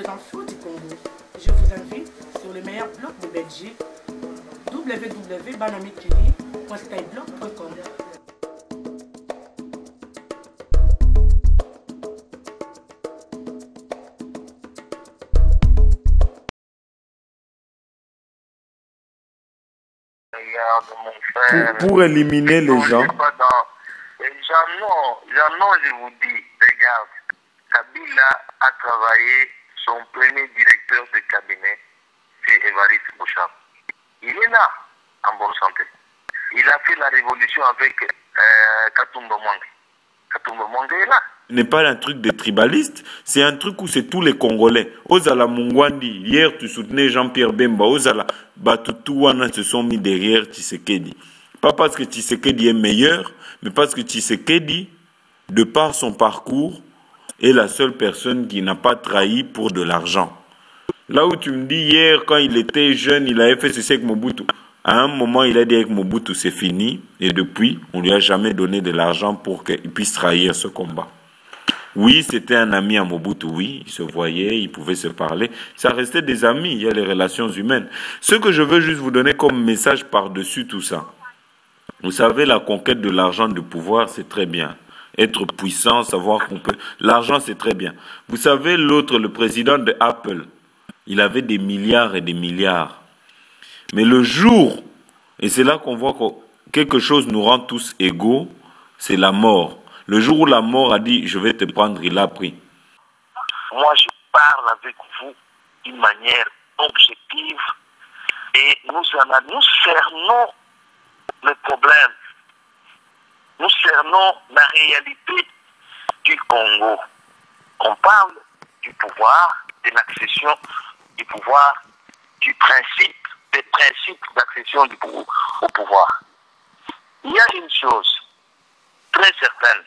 infos du Congo. Je vous invite sur le meilleur blog de Belgique, www.banamikili.skyblog.com. Pour éliminer les gens. Jean, je vous dis, regarde, Kabila a travaillé, son premier directeur de cabinet, c'est Évariste Bouchard. Il est là, en bonne santé. Il a fait la révolution avec Katumba Mwanga. Katumba Mwanga est là. Ce n'est pas un truc de tribaliste, c'est un truc où c'est tous les Congolais. Ozala Mungwandi, hier tu soutenais Jean-Pierre Bemba, Ozala Batutouana se sont mis derrière Tshisekedi. Pas parce que Tshisekedi est meilleur, mais parce que Tshisekedi, de par son parcours, est la seule personne qui n'a pas trahi pour de l'argent. Là où tu me dis hier, quand il était jeune, il avait fait ceci avec Mobutu. À un moment, il a dit avec Mobutu, c'est fini. Et depuis, on ne lui a jamais donné de l'argent pour qu'il puisse trahir ce combat. Oui, c'était un ami à Mobutu, oui, ils se voyaient, ils pouvaient se parler. Ça restait des amis, il y a les relations humaines. Ce que je veux juste vous donner comme message par-dessus tout ça. Vous savez, la conquête de l'argent, du pouvoir, c'est très bien. Être puissant, savoir qu'on peut... L'argent, c'est très bien. Vous savez, l'autre, le président de Apple, il avait des milliards et des milliards. Mais le jour, et c'est là qu'on voit que quelque chose nous rend tous égaux, c'est la mort. Le jour où la mort a dit, je vais te prendre, il a pris. Moi, je parle avec vous d'une manière objective et nous cernons le problème. Nous cernons la réalité du Congo. On parle du pouvoir, de l'accession du pouvoir, du principe, des principes d'accession au pouvoir. Il y a une chose très certaine,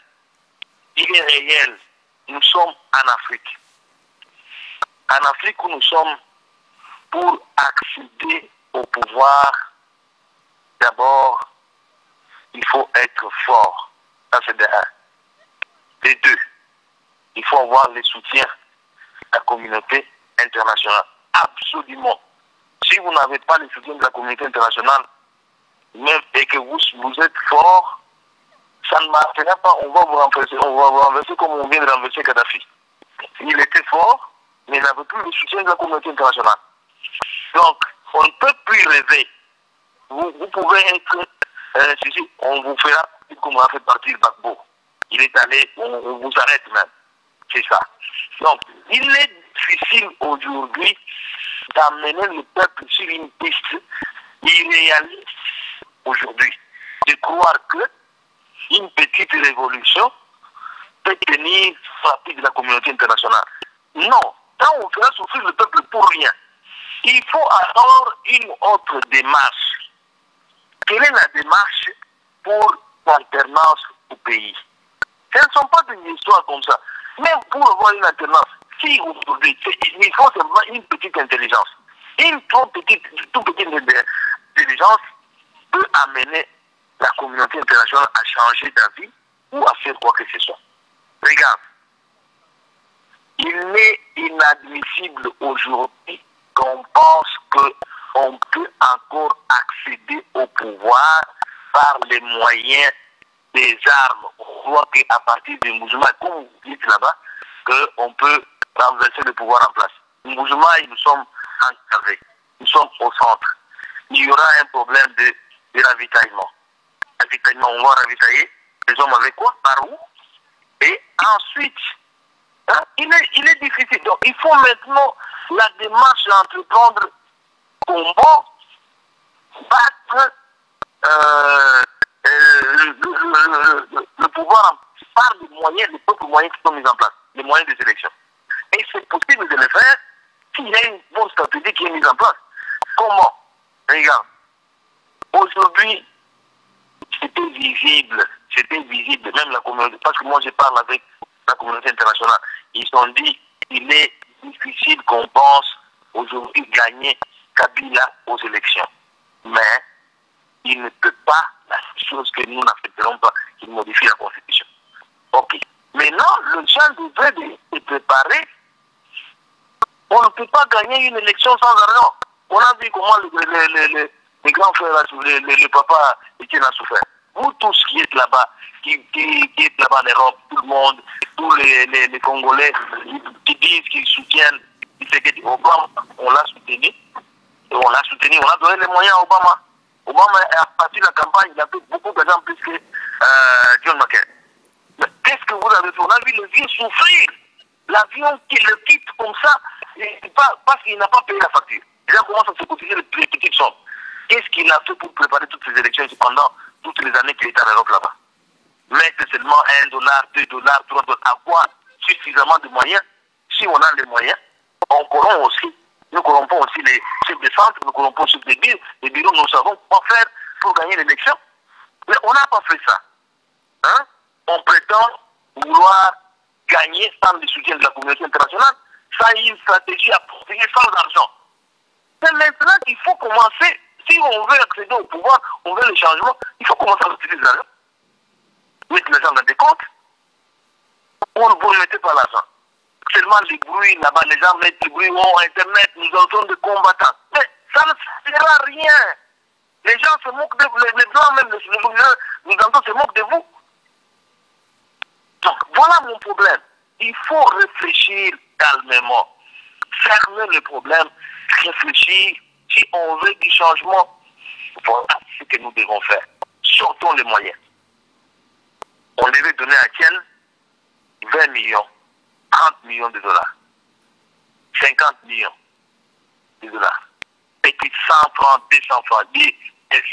il est réel, nous sommes en Afrique. En Afrique où nous sommes, pour accéder au pouvoir, d'abord, il faut être fort. Ça, c'est de un. De deux, il faut avoir le soutien de la communauté internationale. Absolument. Si vous n'avez pas le soutien de la communauté internationale, même et que vous êtes fort, ça ne marchera pas. On va vous renverser comme on vient de renverser Kadhafi. Il était fort, mais il n'avait plus le soutien de la communauté internationale. Donc, on ne peut plus rêver. Vous pouvez être... on vous fera comme on a fait partir Gbagbo. Il est allé, on vous arrête même. C'est ça. Donc, il est difficile aujourd'hui d'amener le peuple sur une piste irréaliste aujourd'hui. De croire que une petite révolution peut tenir partie de la communauté internationale. Non, quand on fera souffrir le peuple pour rien, il faut alors une autre démarche. Quelle est la démarche pour l'alternance au pays? Ce ne sont pas des histoires comme ça. Même pour avoir une alternance, si aujourd'hui, il faut seulement une petite intelligence. Une toute petite intelligence peut amener la communauté internationale à changer d'avis ou à faire quoi que ce soit. Regarde, il est inadmissible aujourd'hui qu'on pense qu'on peut encore accéder au pouvoir par les moyens des armes. On voit qu'à partir des musulmans, comme vous dites là-bas, qu'on peut renverser le pouvoir en place. Les musulmans, nous sommes encadrés, nous sommes au centre. Il y aura un problème de ravitaillement. On va ravitailler les hommes avec quoi? Par où? Et ensuite, hein, il est difficile. Donc, il faut maintenant la démarche d'entreprendre combat, battre le pouvoir par les moyens, les propres moyens qui sont mis en place, les moyens des élections. Et c'est possible de le faire s'il y a une bonne stratégie qui est mise en place. Comment? Regarde, aujourd'hui, c'était visible, même la communauté, parce que moi je parle avec la communauté internationale, ils ont dit qu'il est difficile qu'on pense aujourd'hui gagner Kabila aux élections. Mais il ne peut pas, la chose que nous n'accepterons pas, qu'il modifie la Constitution. Ok. Maintenant, le gens devrait se préparer On ne peut pas gagner une élection sans argent. On a vu comment les grands frères, les papas, Etienne a souffert. Vous tous qui êtes là-bas, qui êtes là-bas en Europe, tout le monde, tous les Congolais qui disent qu'ils soutiennent Obama, on l'a soutenu. Et on l'a soutenu, on a donné les moyens à Obama. Obama a parti de la campagne, il a fait beaucoup d'argent plus que John McCain. Mais qu'est-ce que vous avez fait? On a vu le vieux souffrir. L'avion qui le quitte comme ça, parce qu'il n'a pas payé la facture. Déjà, comment ça se cotiser les petites sommes? Qu'est-ce qu'il a fait pour préparer toutes ces élections pendant toutes les années qu'il était en Europe là-bas? Mettre seulement $1, $2, $3. À quoi suffisamment de moyens? Si on a les moyens, on corrompt aussi. Nous corrompons aussi les chefs de centre, nous corrompons aussi les bureaux. Les bureaux, nous savons quoi faire pour gagner l'élection. Mais on n'a pas fait ça. Hein? On prétend vouloir gagner sans le soutien de la communauté internationale. Ça a une stratégie appropriée sans argent. C'est maintenant qu'il faut commencer. Si on veut accéder au pouvoir, on veut le changement, il faut commencer à utiliser l'argent. Mettre l'argent dans des comptes. Vous ne mettez pas l'argent. Seulement les bruits là-bas, les gens mettent du bruit, oh, Internet, nous entendons des combattants. Mais ça ne sert à rien. Les gens se moquent de vous, les blancs même, nous entendons se moquent de vous. Donc voilà mon problème. Il faut réfléchir calmement. Fermer le problème, réfléchir. Si on veut du changement, voilà ce que nous devons faire. Sortons les moyens. On devait donner à Etienne 20 millions. 30 millions de dollars, 50 millions de dollars, petite 100 francs, 200 francs, 10,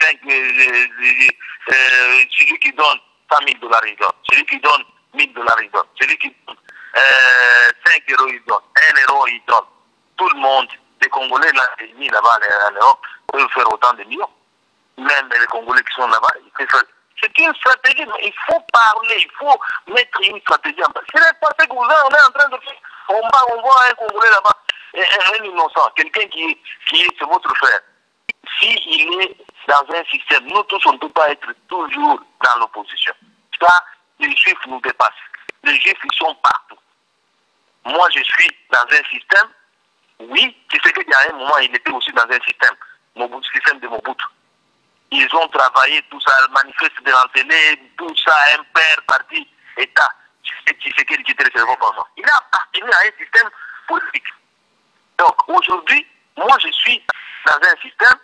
5, celui qui donne 100 000 $, il donne, celui qui donne 1000 $, il donne, celui qui donne 5 euros, il donne, 1 euro, il donne. Tout le monde, les Congolais là-bas en Europe, peuvent faire autant de millions. Même les Congolais qui sont là-bas, ils peuvent faire. C'est une stratégie, mais il faut parler, il faut mettre une stratégie en place. Ce n'est pas ce que on est en train de faire. On voit un Congolais là-bas, un innocent, quelqu'un qui est votre frère. S'il est dans un système, nous tous, on ne peut pas être toujours dans l'opposition. Ça, les Juifs nous dépassent. Les Juifs, ils sont partout. Moi, je suis dans un système, oui, tu sais qu'il y a un moment, il était aussi dans un système de Mobutu. Ils ont travaillé, tout ça, le manifeste de l'antenne, tout ça, impair, parti, État. Tu sais qu'il était le cerveau pensant. Il a appartenu à un système politique. Donc, aujourd'hui, moi, je suis dans un système,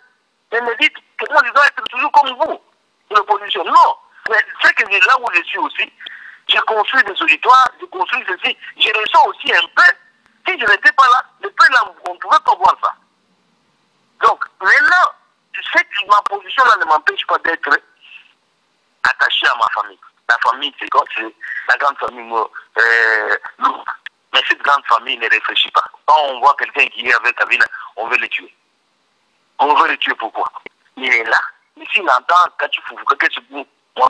et me dites que moi, je dois être toujours comme vous, de l'opposition. Non. Mais c'est que là où je suis aussi, je construis des auditoires, je construis ceci, je reçois aussi un peu. Si je n'étais pas là, le peu là, on ne pouvait pas voir ça. Donc, maintenant, je sais que ma position là ne m'empêche pas d'être attaché à ma famille. La famille, c'est quoi? C'est la grande famille lourde. Mais cette grande famille ne réfléchit pas. Quand on voit quelqu'un qui est avec Kabila, on veut le tuer. On veut le tuer pourquoi? Il est là. Mais s'il entend, quand tu fous, quand tu fous, moi,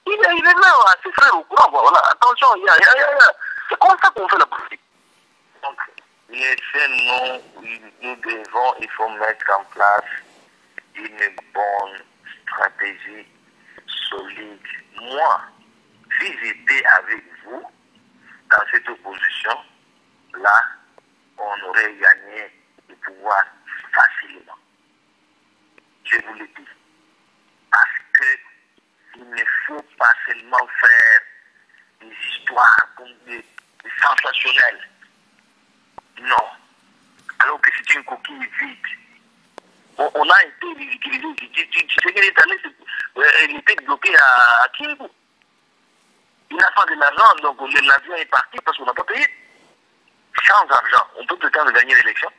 il est là à ses frères au courant. Voilà, attention, c'est comme ça qu'on fait la politique. Donc, nous devons, il faut mettre en place une bonne stratégie solide. Moi, si j'étais avec vous dans cette opposition, là, on aurait gagné le pouvoir facilement. Je vous le dis. Parce que il ne faut pas seulement faire des histoires comme des sensationnelles. Non. Alors que c'est une coquille vide. On a été ridiculisé. Tu sais qu'il est allé, il était bloqué à Kingu. Il n'a pas de l'argent, donc l'avion est parti parce qu'on n'a pas payé. Sans argent, on peut prétendre gagner l'élection.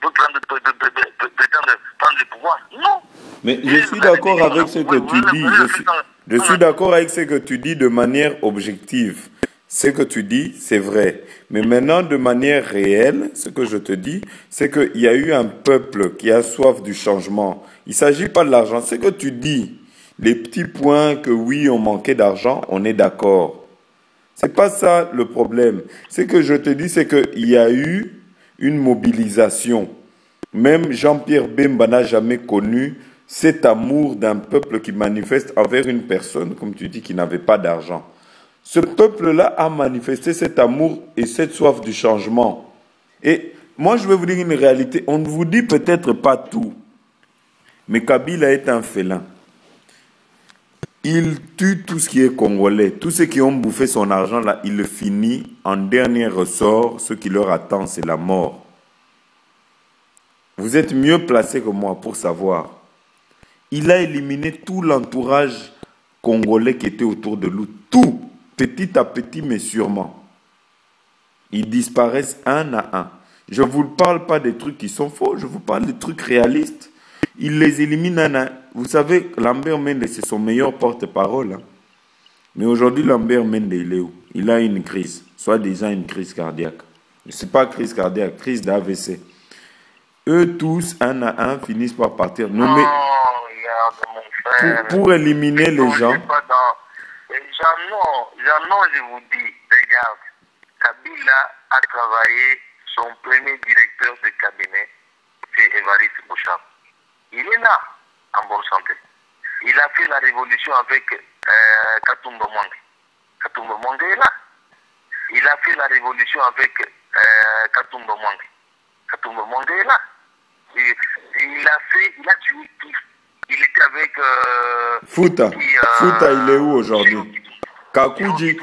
On peut prétendre prendre le pouvoir. Non. Mais je suis d'accord avec ce que tu dis. Je suis d'accord avec ce que tu dis de manière objective. Ce que tu dis, c'est vrai. Mais maintenant, de manière réelle, ce que je te dis, c'est qu'il y a eu un peuple qui a soif du changement. Il ne s'agit pas de l'argent. Ce que tu dis, les petits points que oui, on manquait d'argent, on est d'accord. Ce n'est pas ça le problème. Ce que je te dis, c'est qu'il y a eu une mobilisation. Même Jean-Pierre Bemba n'a jamais connu cet amour d'un peuple qui manifeste envers une personne, comme tu dis, qui n'avait pas d'argent. Ce peuple-là a manifesté cet amour et cette soif du changement. Et Moi, je vais vous dire une réalité. On ne vous dit peut-être pas tout. Mais Kabila est un félin. Il tue tout ce qui est congolais. Tous ceux qui ont bouffé son argent, là, il le finit en dernier ressort. Ce qui leur attend, c'est la mort. Vous êtes mieux placé que moi pour savoir. Il a éliminé tout l'entourage congolais qui était autour de lui. Tout, petit à petit, mais sûrement. Ils disparaissent un à un. Je ne vous parle pas des trucs qui sont faux, je vous parle des trucs réalistes. Il les élimine un à un. Vous savez, Lambert Mende, c'est son meilleur porte-parole. Hein. Mais aujourd'hui, Lambert Mende, il est où? Il a une crise, soi-disant une crise cardiaque. Ce n'est pas crise cardiaque, crise d'AVC. Eux tous, un à un, finissent par partir. Non, regarde, mon frère. Pour éliminer les gens. Non, je vous dis, regarde, Kabila a travaillé, son premier directeur de cabinet, c'est Évariste Bouchard. Il est là, en bonne santé. Il a fait la révolution avec Katumba Mwangi. Katumba Mwangi est là. Il a fait la révolution avec Katumba Mwangi. Katumba Mwangi est là. Il a tué qui? Il était avec Fouta. Fouta, il est où aujourd'hui? Kakuji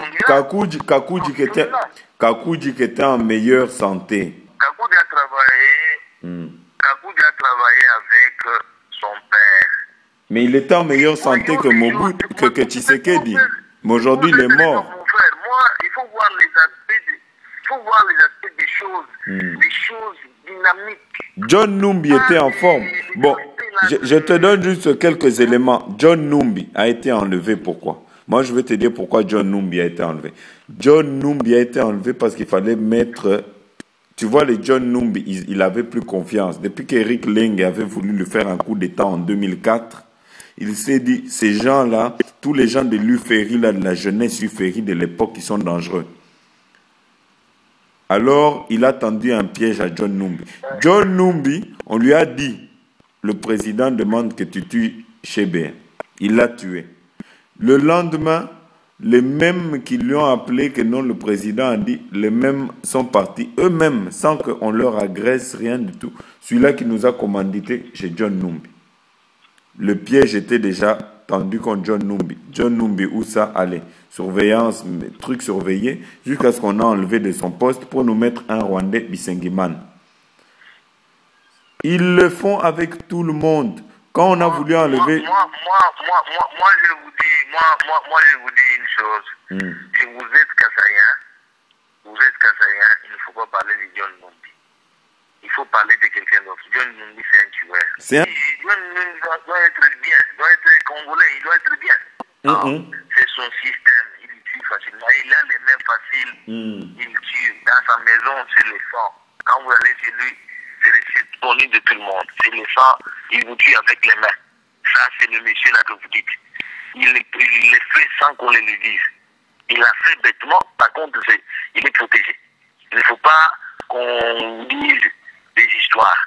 qui était en meilleure santé. Kakuji a travaillé avec son père. Mais il était en meilleure santé que Mobutu, que Tshisekedi. Mais aujourd'hui, il est mort. Mon frère, moi, il faut voir les aspects des choses, des choses dynamiques. John Numbi était en forme. Bon, je te donne juste quelques éléments. John Numbi a été enlevé, pourquoi? Moi, je vais te dire pourquoi John Numbi a été enlevé. John Numbi a été enlevé parce qu'il fallait mettre... Tu vois, les John Numbi, il n'avait plus confiance. Depuis qu'Eric Leng avait voulu lui faire un coup d'État en 2004, il s'est dit, ces gens-là, tous les gens de l'UFERI, de la jeunesse UFERI de l'époque, ils sont dangereux. Alors, il a tendu un piège à John Numbi. John Numbi, on lui a dit, le président demande que tu tues Chébé. Il l'a tué. Le lendemain, les mêmes qui lui ont appelé que non, le président a dit, les mêmes sont partis eux-mêmes, sans qu'on leur agresse rien du tout. Celui-là qui nous a commandité chez John Numbi. Le piège était déjà tendu contre John Numbi. John Numbi, où ça allait? Surveillance, truc surveillé, jusqu'à ce qu'on a enlevé de son poste pour nous mettre un Rwandais Bisengiman. Ils le font avec tout le monde. Quand on a voulu enlever... Moi, je vous dis une chose. Si vous êtes Kassaïen, il ne faut pas parler de John Numbi. Il faut parler de quelqu'un d'autre. John Numbi, c'est un tueur. John Numbi doit être bien, doit être congolais, il doit être bien. C'est son système, il tue facilement. Il a les mains faciles, il tue. Dans sa maison, c'est le sang. Quand vous allez chez lui, c'est connu de tout le monde. C'est le sang, il vous tue avec les mains. Ça, c'est le monsieur là que vous dites. Il le fait sans qu'on le dise. Il l'a fait bêtement, par contre, il est protégé. Il ne faut pas qu'on dise des histoires.